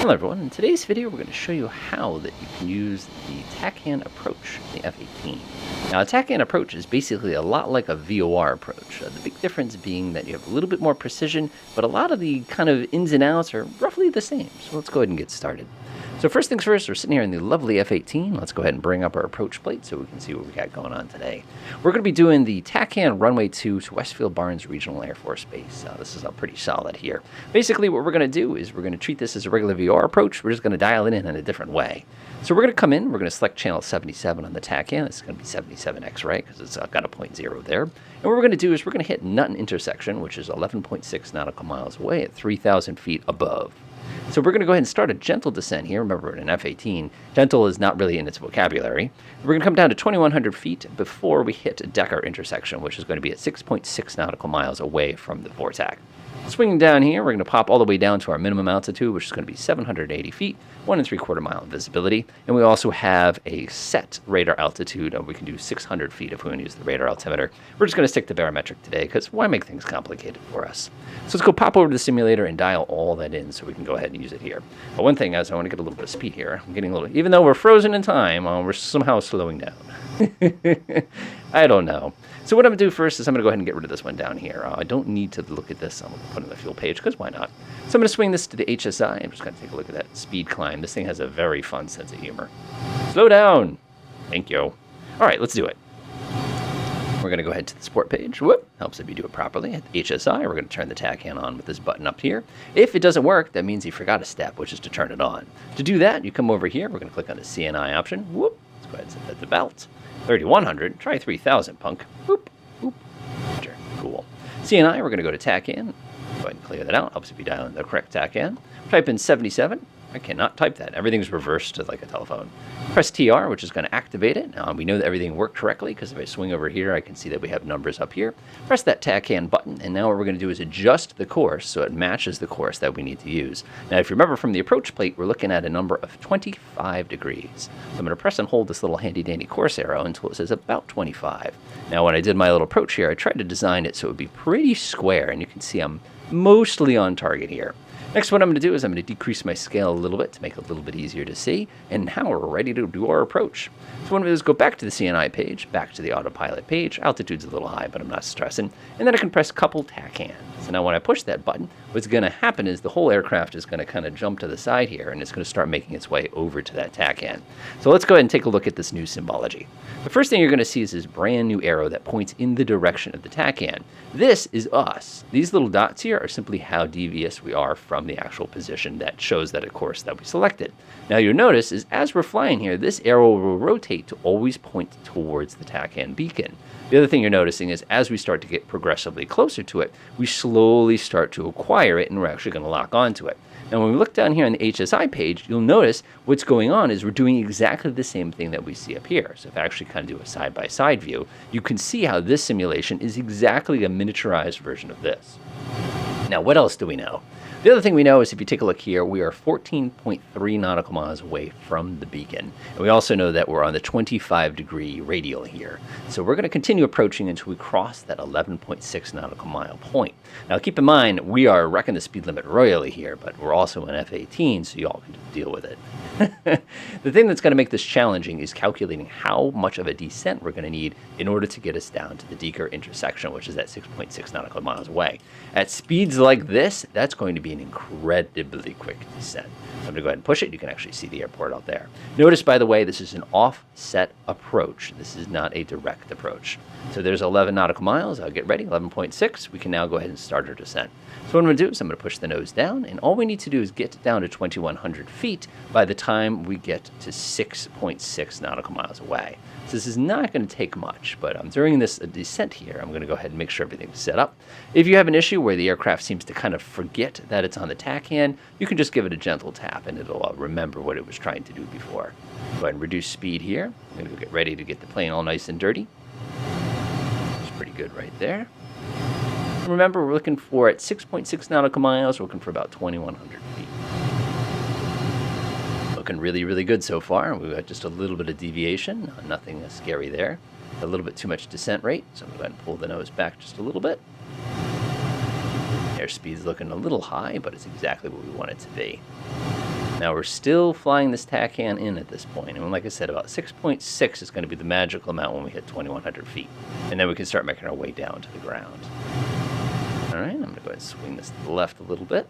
Hello everyone, in today's video we're going to show you how that you can use the TACAN approach in the F-18. Now a TACAN approach is basically a lot like a VOR approach, the big difference being that you have a little bit more precision, but a lot of the kind of ins and outs are roughly the same. So let's go ahead and get started. So first things first, we're sitting here in the lovely F-18. Let's go ahead and bring up our approach plate so we can see what we got going on today. We're going to be doing the TACAN Runway 2 to Westfield Barnes Regional Air Force Base. This is pretty solid here. Basically what we're going to do is we're going to treat this as a regular VOR approach. We're just going to dial it in a different way. So we're going to come in, we're going to select channel 77 on the TACAN. It's going to be 77X, right? Because it's got a 0.0 there. And what we're going to do is we're going to hit Nutton intersection, which is 11.6 nautical miles away at 3,000 feet above. So we're going to go ahead and start a gentle descent here. Remember, in an F-18, gentle is not really in its vocabulary. We're going to come down to 2,100 feet before we hit Decker intersection, which is going to be at 6.6 nautical miles away from the VORTAC. Swinging down here, we're going to pop all the way down to our minimum altitude, which is going to be 780 feet, 1 3/4 mile visibility. And we also have a set radar altitude. We can do 600 feet if we want to use the radar altimeter. We're just going to stick to barometric today because why make things complicated for us? So let's go pop over to the simulator and dial all that in so we can go ahead and use it here. But one thing is I want to get a little bit of speed here. I'm getting a little, even though we're frozen in time, we're somehow slowing down. I don't know. So what I'm going to do first is I'm going to go ahead and get rid of this one down here. I don't need to look at this. I'm going to put it on the fuel page because why not? So I'm going to swing this to the HSI. I'm just going to take a look at that speed climb. This thing has a very fun sense of humor. Slow down. Thank you. All right, let's do it. We're going to go ahead to the sport page. Whoop. Helps if you do it properly. At the HSI, we're going to turn the TACAN on with this button up here. If it doesn't work, that means you forgot a step, which is to turn it on. To do that, you come over here. We're going to click on the CNI option. Whoop. Let's go ahead and set that to belt. 3,100. Try 3,000, punk. Whoop. Whoop. Sure. Cool. CNI, we're going to go to TACAN. Go ahead and clear that out. Helps if you dial in the correct TACAN. Type in 77. I cannot type that. Everything's reversed to like a telephone. Press TR, which is going to activate it. Now, we know that everything worked correctly because if I swing over here, I can see that we have numbers up here. Press that TACAN button, and now what we're going to do is adjust the course so it matches the course that we need to use. Now, if you remember from the approach plate, we're looking at a number of 25 degrees. So I'm going to press and hold this little handy-dandy course arrow until it says about 25. Now, when I did my little approach here, I tried to design it so it would be pretty square, and you can see I'm mostly on target here. Next, what I'm going to do is I'm going to decrease my scale a little bit to make it a little bit easier to see. And now we're ready to do our approach. So what I'm going to do is go back to the CNI page, back to the autopilot page. Altitude's a little high, but I'm not stressing. And then I can press couple TACAN. So now when I push that button, what's going to happen is the whole aircraft is going to kind of jump to the side here, and it's going to start making its way over to that TACAN. So let's go ahead and take a look at this new symbology. The first thing you're going to see is this brand new arrow that points in the direction of the TACAN. This is us. These little dots here are simply how devious we are from the actual position that shows that a course that we selected. Now you'll notice is as we're flying here, this arrow will rotate to always point towards the TACAN beacon. The other thing you're noticing is as we start to get progressively closer to it, we slowly start to acquire it and we're actually going to lock onto it. Now when we look down here on the HSI page, you'll notice what's going on is we're doing exactly the same thing that we see up here. So if I actually kind of do a side-by-side view, you can see how this simulation is exactly a miniaturized version of this. Now what else do we know? The other thing we know is if you take a look here, we are 14.3 nautical miles away from the beacon. And we also know that we're on the 25-degree radial here. So we're going to continue approaching until we cross that 11.6 nautical mile point. Now keep in mind, we are wrecking the speed limit royally here, but we're also an F-18, so y'all can deal with it. The thing that's going to make this challenging is calculating how much of a descent we're going to need in order to get us down to the Decker intersection, which is at 6.6 nautical miles away. At speeds like this, that's going to be an incredibly quick descent. I'm going to go ahead and push it. You can actually see the airport out there. Notice, by the way, this is an offset approach. This is not a direct approach. So there's 11 nautical miles. I'll get ready, 11.6. We can now go ahead and start our descent. So what I'm going to do is I'm going to push the nose down, and all we need to do is get down to 2,100 feet by the time we get to 6.6 nautical miles away. So this is not going to take much, but during this descent here, I'm going to go ahead and make sure everything's set up. If you have an issue where the aircraft seems to kind of forget that it's on the TACAN, you can just give it a gentle tap, and it'll remember what it was trying to do before. Go ahead and reduce speed here. I'm going to go get ready to get the plane all nice and dirty. It's pretty good right there. Remember, we're looking for at 6.6 nautical miles, we're looking for about 2,100 feet. Looking really, really good so far. We've got just a little bit of deviation, nothing scary there. A little bit too much descent rate, so I'm going to go ahead and pull the nose back just a little bit. Airspeed's looking a little high, but it's exactly what we want it to be. Now we're still flying this TACAN in at this point, and like I said, about 6.6 is going to be the magical amount when we hit 2,100 feet. And then we can start making our way down to the ground. All right, I'm going to go ahead and swing this to the left a little bit.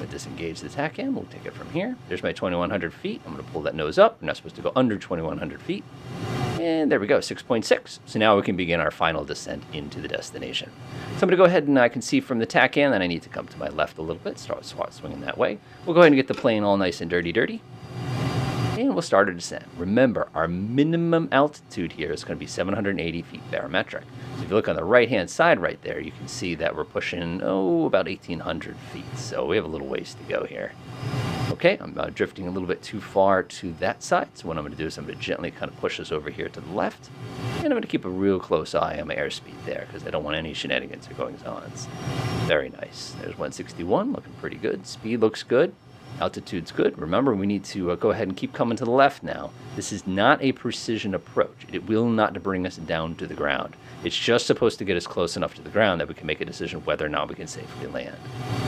Disengage the TACAN. We'll take it from here. There's my 2,100 feet. I'm going to pull that nose up. We're not supposed to go under 2,100 feet. And there we go, 6.6. So now we can begin our final descent into the destination. So I'm going to go ahead and I can see from the TACAN that I need to come to my left a little bit, start swinging that way. We'll go ahead and get the plane all nice and dirty. And we'll start our descent. Remember, our minimum altitude here is going to be 780 feet barometric. So if you look on the right-hand side right there, you can see that we're pushing, about 1,800 feet. So we have a little ways to go here. Okay, I'm drifting a little bit too far to that side. So what I'm going to do is I'm going to gently kind of push this over here to the left. And I'm going to keep a real close eye on my airspeed there because I don't want any shenanigans or goings-ons. Very nice. There's 161, looking pretty good. Speed looks good. Altitude's good. Remember, we need to go ahead and keep coming to the left now. This is not a precision approach. It will not bring us down to the ground. It's just supposed to get us close enough to the ground that we can make a decision whether or not we can safely land.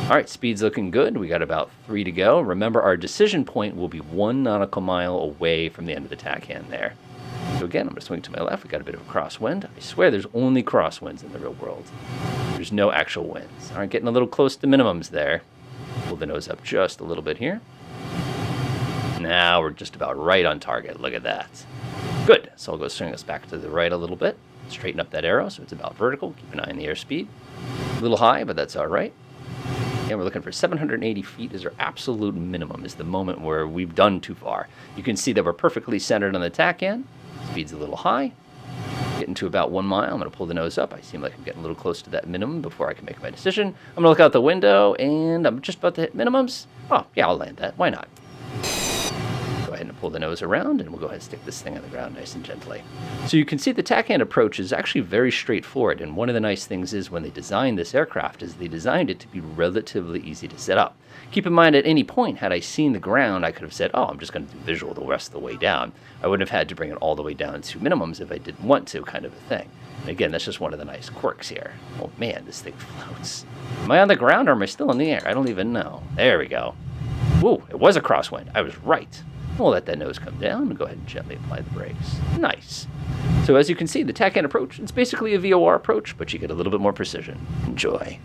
All right, speed's looking good. We got about 3 to go. Remember, our decision point will be 1 nautical mile away from the end of the TACAN there. So again, I'm going to swing to my left. We got a bit of a crosswind. I swear there's only crosswinds in the real world. There's no actual winds. All right, getting a little close to minimums there. Pull the nose up just a little bit here. Now we're just about right on target. Look at that. Good. So I'll go swing us back to the right a little bit. Straighten up that arrow so it's about vertical. Keep an eye on the airspeed. A little high, but that's all right. And we're looking for 780 feet is our absolute minimum, is the moment where we've done too far. You can see that we're perfectly centered on the TACAN. Speed's a little high. Getting to about 1 mile. I'm going to pull the nose up. I seem like I'm getting a little close to that minimum before I can make my decision. I'm going to look out the window, and I'm just about to hit minimums. Oh, yeah, I'll land that. Why not? Go ahead and pull the nose around, and we'll go ahead and stick this thing on the ground nice and gently. So you can see the TACAN approach is actually very straightforward, and one of the nice things is when they designed this aircraft is they designed it to be relatively easy to set up. Keep in mind, at any point, had I seen the ground, I could have said, I'm just going to do visual the rest of the way down. I wouldn't have had to bring it all the way down to minimums if I didn't want to, kind of a thing. And again, that's just one of the nice quirks here. Oh man, this thing floats. Am I on the ground or am I still in the air? I don't even know. There we go. Whoa, it was a crosswind. I was right. We'll let that nose come down and go ahead and gently apply the brakes. Nice. So as you can see, the TACAN approach, it's basically a VOR approach, but you get a little bit more precision. Enjoy.